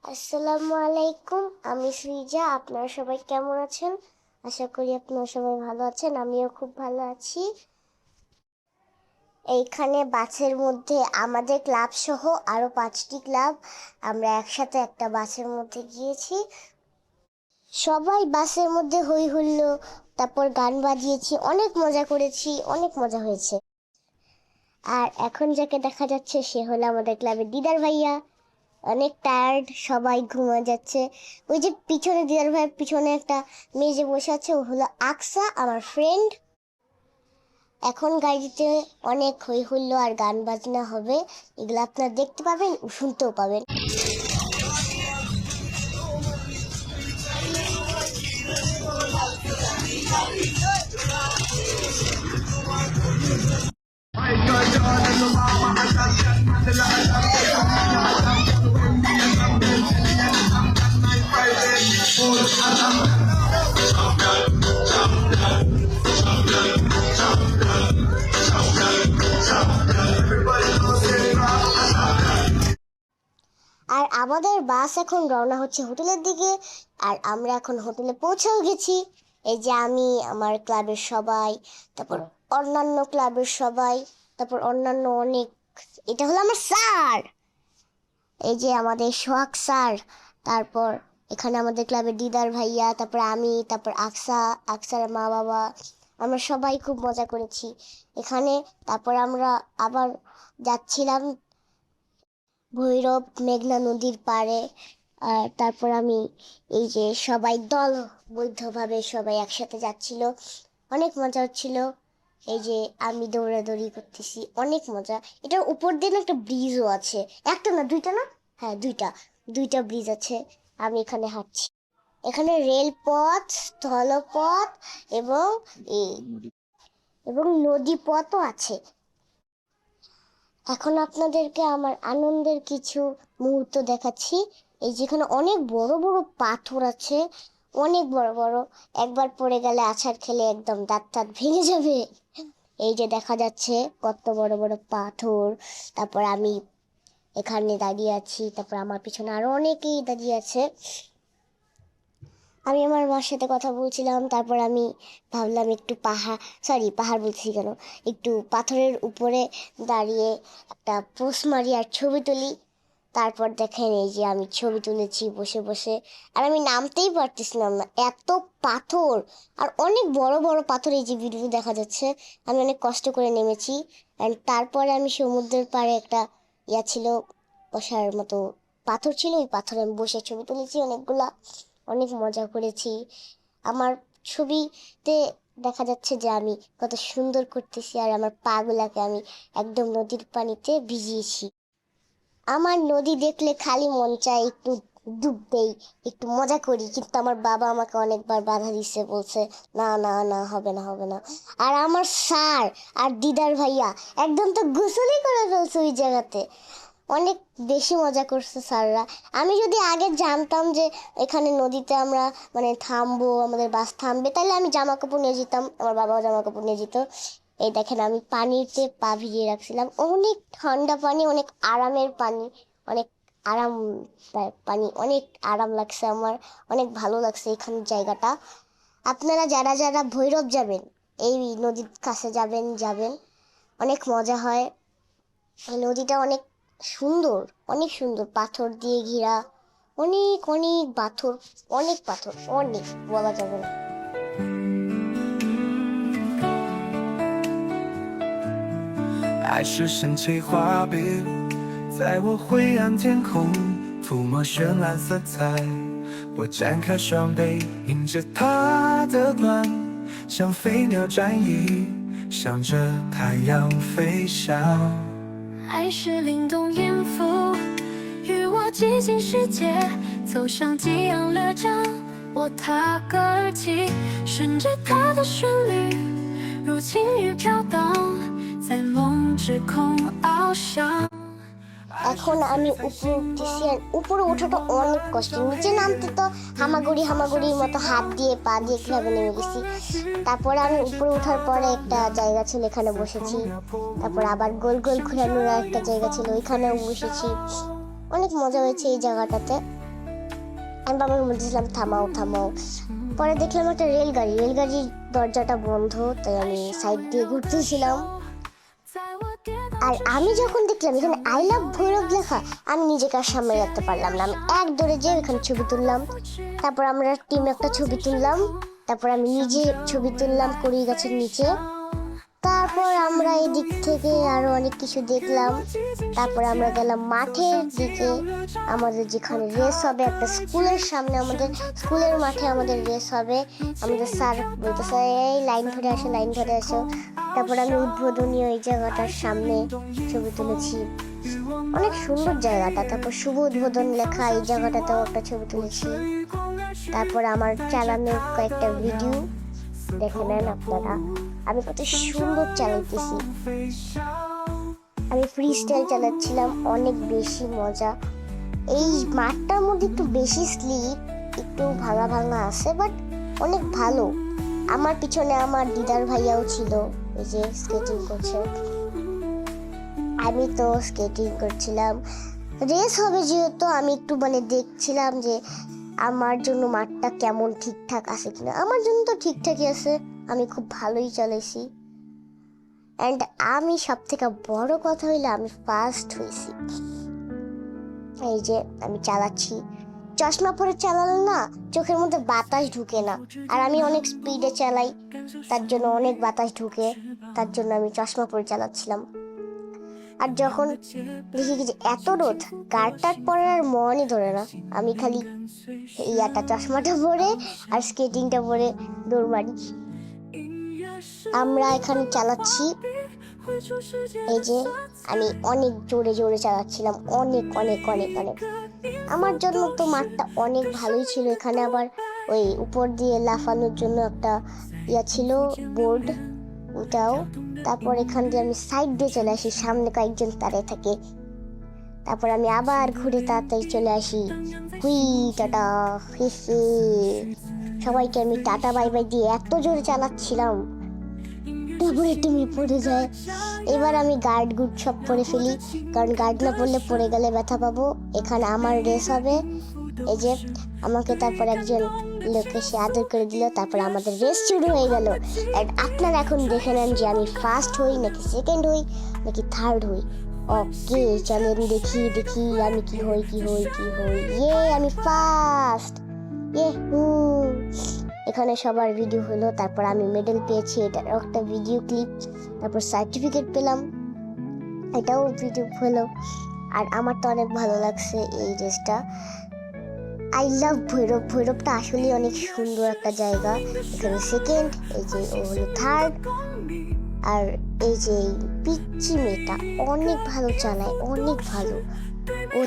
আসসালামু আলাইকুম। আমি সৃজা। আপনারা সবাই কেমন আছেন? আশা করি আপনারা সবাই ভালো আছেন। আমিও খুব ভালো আছি। এইখানে বাসের মধ্যে আমাদের ক্লাব সহ আরো 5টি ক্লাব আমরা একসাথে একটা বাসের মধ্যে গিয়েছি। সবাই বাসের মধ্যে হই হুল্লো, তারপর গান বাজিয়েছি, অনেক মজা করেছি, অনেক মজা হয়েছে। আর এখন যাকে দেখা যাচ্ছে সে হলো আমাদের ক্লাবের দিদার ভাইয়া। অনেক টায়ার্ড, সবাই ঘুমিয়ে যাচ্ছে। ওই যে পিছনে দিদার ভাইয়ের পিছনে একটা মেয়ে বসে আছে, ও হলো আকসা, আমার ফ্রেন্ড। এখন গাড়িতে অনেক হই হুল্লো আর গান বাজনা হবে, এগুলো আপনারা দেখতে পাবেন, শুনতেও পাবেন। আর আমাদের বাস এখন রওনা হচ্ছে হোটেলের দিকে। আর আমরা এখন হোটেলে পৌঁছেও গেছি। এই যে আমি, আমার ক্লাবের সবাই, তারপর অন্যান্য ক্লাবের সবাই, তারপর অন্যান্য অনেক, এটা হলো আমার স্যার, এই যে আমাদের সোহাগ স্যার, তারপর এখানে আমাদের ক্লাবের দিদার ভাইয়া, তারপর আমি, তারপর আকসার মা বাবা, আমরা সবাই খুব মজা করেছি এখানে। তারপর আমরা আবার যাচ্ছিলাম ভৈরব মেঘনা নদীর পাড়ে। আর তারপর আমি, এই যে সবাই দলবদ্ধভাবে সবাই একসাথে যাচ্ছিল, অনেক মজা হচ্ছিল। এই যে আমি দৌড়াদৌড়ি করতেছি, অনেক মজা। এটার উপর দিয়ে একটা ব্রিজও আছে, একটা না দুইটা না, হ্যাঁ দুইটা, দুইটা ব্রিজ আছে। আমি এখানে হাঁটছি। এখানে রেলপথ, স্থলপথ এবং এবং নদী পথও আছে। এখন আপনাদেরকে আমার আনন্দের কিছু মুহূর্ত দেখাচ্ছি। এই যেখানে অনেক বড় বড় পাথর আছে, অনেক বড় বড়, একবার পড়ে গেলে আছাড় খেলে একদম দাঁত টাত ভেঙে যাবে। এই যে দেখা যাচ্ছে কত বড় বড় পাথর। তারপর আমি এখানে দাঁড়িয়ে আছি, তারপর আমার পিছনে আরো অনেকেই দাঁড়িয়ে আছে। আমি আমার মার সাথে কথা বলছিলাম, তারপর আমি ভাবলাম একটু পাহাড় বলছি কেন, একটু পাথরের উপরে দাঁড়িয়ে একটা পোস্ট মারি আর ছবি তুলি। তারপর দেখেন এই যে আমি ছবি তুলেছি বসে বসে, আর আমি নামতেই পারতেছিলাম না, এত পাথর। আর অনেক বড় বড় পাথর, এই যে ভিডিও দেখা যাচ্ছে, আমি অনেক কষ্ট করে নেমেছি। অ্যান্ড তারপরে আমি সমুদ্রের পাড়ে একটা ছিল, বসার মতো পাথর ছিল, ওই পাথরে আমি বসে ছবি তুলেছি অনেকগুলা, অনেক মজা করেছি। আমার ছবিতে দেখা যাচ্ছে যে আমি কত সুন্দর করতেছি, আর আমার পা গুলাকে আমি একদম নদীর পানিতে ভিজিয়েছি। আমার নদী দেখলে খালি মন চায় একটু ডুব দেই, একটু মজা করি, কিন্তু আমার বাবা আমাকে অনেকবার বাধা দিচ্ছে, বলছে না না না, হবে না হবে না। আর আমার স্যার আর দিদার ভাইয়া একদম তো গোসলই করে ফেলছে ওই জায়গাতে, অনেক বেশি মজা করছে স্যাররা। আমি যদি আগে জানতাম যে এখানে নদীতে আমরা মানে থামবো, আমাদের বাস থামবে, তাহলে আমি জামা কাপড় নিয়ে যেতাম, আমার বাবাও জামা কাপড় নিয়ে যেত। এই দেখেন আমি পানিতে পা ভিজিয়ে রাখছিলাম, অনেক ঠান্ডা পানি, অনেক আরামের পানি, অনেক আরাম পানি, অনেক আরাম লাগছে আমার, অনেক ভালো লাগছে এখানের জায়গাটা। আপনারা যারা যারা ভৈরব যাবেন, এই নদীর কাছে যাবেন যাবেন, অনেক মজা হয়। এই নদীটা অনেক সুন্দর, অনেক সুন্দর, পাথর দিয়ে ঘেরা, অনেক অনেক পাথর, অনেক পাথর, অনেক বলা যাবে না।爱是深邃画笔，在我灰暗天空涂抹绚烂色彩。我展开双臂，迎着它的暖，像飞鸟展翼，向着太阳飞翔。爱是灵动音符，与我进行世界，走向激昂乐章。我踏歌而起，顺着它的旋律，如轻雨飘荡，在梦之空翱翔。 এখন আমি উপরে উঠতেছি, আর উপরে ওঠাটা অনেক কষ্ট, নিচে নামতে তো হামাগুড়ি হামাগুড়ির মতো হাত দিয়ে পা দিয়ে কিভাবে নেমে গেছি। তারপরে আমি উপরে ওঠার পরে একটা জায়গা ছিল, এখানে বসেছি। তারপর আবার গোল গোল ঘুরানোর একটা জায়গা ছিল, ওইখানেও বসেছি। অনেক মজা হয়েছে এই জায়গাটাতে। আমি বাবাকে বলতেছিলাম থামাও থামাও। পরে দেখলাম একটা রেলগাড়ির দরজাটা বন্ধ, তাই আমি সাইড দিয়ে ঘুরতেছিলাম। আর আমি যখন দেখলাম এখানে আই লাভ ভৈরব লেখা, আমি নিজেকে আর সামনে রাখতে পারলাম না, আমি এক দৌড়ে যেয়ে ওখানে ছবি তুললাম। তারপর আমরা টিম একটা ছবি তুললাম, তারপর আমি নিজে ছবি তুললাম কড়ি গাছের নিচে। তারপর আমরা এই দিক থেকে আরো অনেক কিছু দেখলাম। তারপর আমরা গেলাম মাঠের দিকে, আমাদের যেখানে রেস হবে, একটা স্কুলের সামনে, আমাদের স্কুলের মাঠে আমাদের রেস হবে। আমাদের স্যার বলতেছে এই লাইন ধরে আসো, লাইন ধরে আসো। তারপর আমি উদ্বোধনী ওই জায়গাটার সামনে ছবি তুলেছি, অনেক সুন্দর জায়গাটা। তারপর শুভ উদ্বোধন লেখা এই জায়গাটাতেও একটা ছবি তুলেছি। তারপর আমার চালানো কয়েকটা ভিডিও দেখে নেন আপনারা, আমি কত সুন্দর চালাইতেছি। আমি ফ্রি স্টাইল চালাচ্ছিলাম, অনেক বেশি মজা। এই মাঠটার মধ্যে একটু বেশি স্লিপ, একটু ভাঙা ভাঙা আছে, বাট অনেক ভালো। আমার পিছনে আমার দিদার ভাইয়াও ছিল, এই যে স্কেটিং করছে। আমি তো স্কেটিং করছিলাম, রেস হবে যেহেতু আমি একটু দেখছিলাম যে আমার জন্য মাঠটা কেমন ঠিকঠাক আছে কিনা। আমার জন্য তো ঠিকঠাকই আছে, আমি খুব ভালোই চালাইছি। অ্যান্ড আমি সব থেকে বড় কথা হইলে আমি ফার্স্ট হয়েছি। এই যে আমি চালাচ্ছি, চশমা পরে চালালে না চোখের মধ্যে বাতাস ঢুকে না, আর আমি অনেক স্পিডে চালাই, তার জন্য অনেক বাতাস ঢুকে, তার জন্য আমি চশমা পরে চালাচ্ছিলাম। আর যখন দেখি যে এত রোদ, গার্ড পরে আর মনই ধরে না, আমি খালি চশমাটা পরে আর স্কেটিংটা পরে দৌড় মারি। আমরা এখানে চালাচ্ছি, এই যে আমি অনেক জোরে জোরে চালাচ্ছিলাম, অনেক অনেক অনেক অনেক। আমার জন্য তো মাঠটা অনেক ভালোই ছিল। এখানে আবার ওই উপর দিয়ে লাফানোর জন্য একটা ছিল বোর্ড, ওটাও। তারপর এখান দিয়ে আমি সাইড দিয়ে চলে আসি, সামনে কয়েকজন দাঁড়িয়ে থাকে। তারপর আমি আবার ঘুরে তাড়াতাড়ি চলে আসি, হুই টাটা হে হে। সবাইকে আমি টাটা বাই বাই দিয়ে এত জোরে চালাচ্ছিলাম, তারপরে তুমি পড়ে যায়। এবার আমি গার্ড গুড সব পরে ফেলি, কারণ গার্ড না পরলে পড়ে গেলে ব্যথা পাবো। এখানে আমার রেস হবে, এই যে আমাকে তারপর একজন লোক এসে আদর করে দিল। তারপর আমাদের রেস শুরু হয়ে গেল। আপনারা এখন দেখে নেন যে আমি ফার্স্ট হই নাকি সেকেন্ড হই নাকি থার্ড হই। ওকে চলেন দেখি দেখি আমি কি হই। ইয়ে আমি ফার্স্ট, এখানে সবার ভিডিও হলো। তারপর আমি মেডেল পেয়েছি, এটার একটা ভিডিও ক্লিপ। তারপর সার্টিফিকেট পেলাম, এটাও ভিডিও হলো। আর আমার তো অনেক ভালো লাগছে এই রেসটা। I love Bhairab. ভৈরবটা আসলে অনেক সুন্দর একটা জায়গা। এখানে সেকেন্ড, এই যে ও হলো থার্ড। আর এই যে পিচ্চি মেয়েটা অনেক ভালো চালায়, অনেক ভালো, ও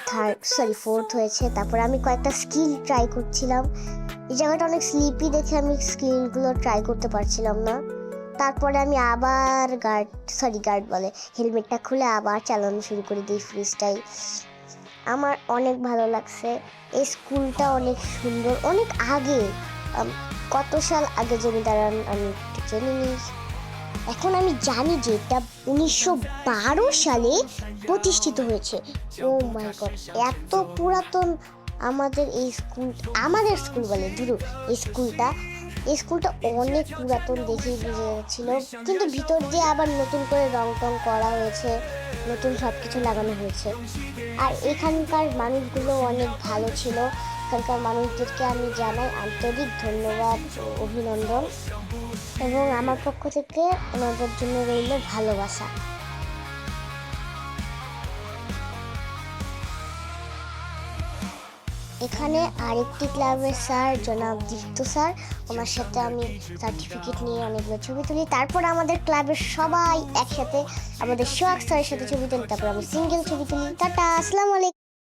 ফোর্থ হয়েছে। তারপর আমি কয়েকটা স্কিল ট্রাই করছিলাম। এই জায়গাটা অনেক স্লিপি দেখে আমি স্কিলগুলো ট্রাই করতে পারছিলাম না। তারপরে আমি আবার হেলমেটটা খুলে আবার চালানো শুরু করে দিই ফ্রি স্টাইল। আমার অনেক ভালো লাগছে। এই স্কুলটা অনেক সুন্দর, অনেক আগে, কত সাল আগে জমি দাঁড়ান আমি একটু জেনে নিই। এখন আমি জানি যে এটা 1912 সালে প্রতিষ্ঠিত হয়েছে। ও মাই গড, এত পুরাতন আমাদের স্কুল বলে ধরু এই স্কুলটা অনেক পুরাতন দেখেই বোঝা যাচ্ছিল। কিন্তু ভিতর দিয়ে আবার নতুন করে রং টং করা হয়েছে, নতুন সব কিছু লাগানো হয়েছে। আর এখানকার মানুষগুলো অনেক ভালো ছিল। এখানকার মানুষদেরকে আমি জানাই আন্তরিক ধন্যবাদ ও অভিনন্দন, এবং আমার পক্ষ থেকে ওনাদের জন্য রইল ভালোবাসা। এখানে আরেকটি ক্লাবের স্যার জনাব দীপ্ত স্যার, ওনার সাথে আমি সার্টিফিকেট নিয়ে অনেকগুলো ছবি তুলি। তারপর আমাদের ক্লাবের সবাই একসাথে আমাদের সোহাগ স্যারের সাথে ছবি তুলি। তারপর আমি সিঙ্গেল ছবি তুলি। টাটা, আসসালামু আলাইকুম।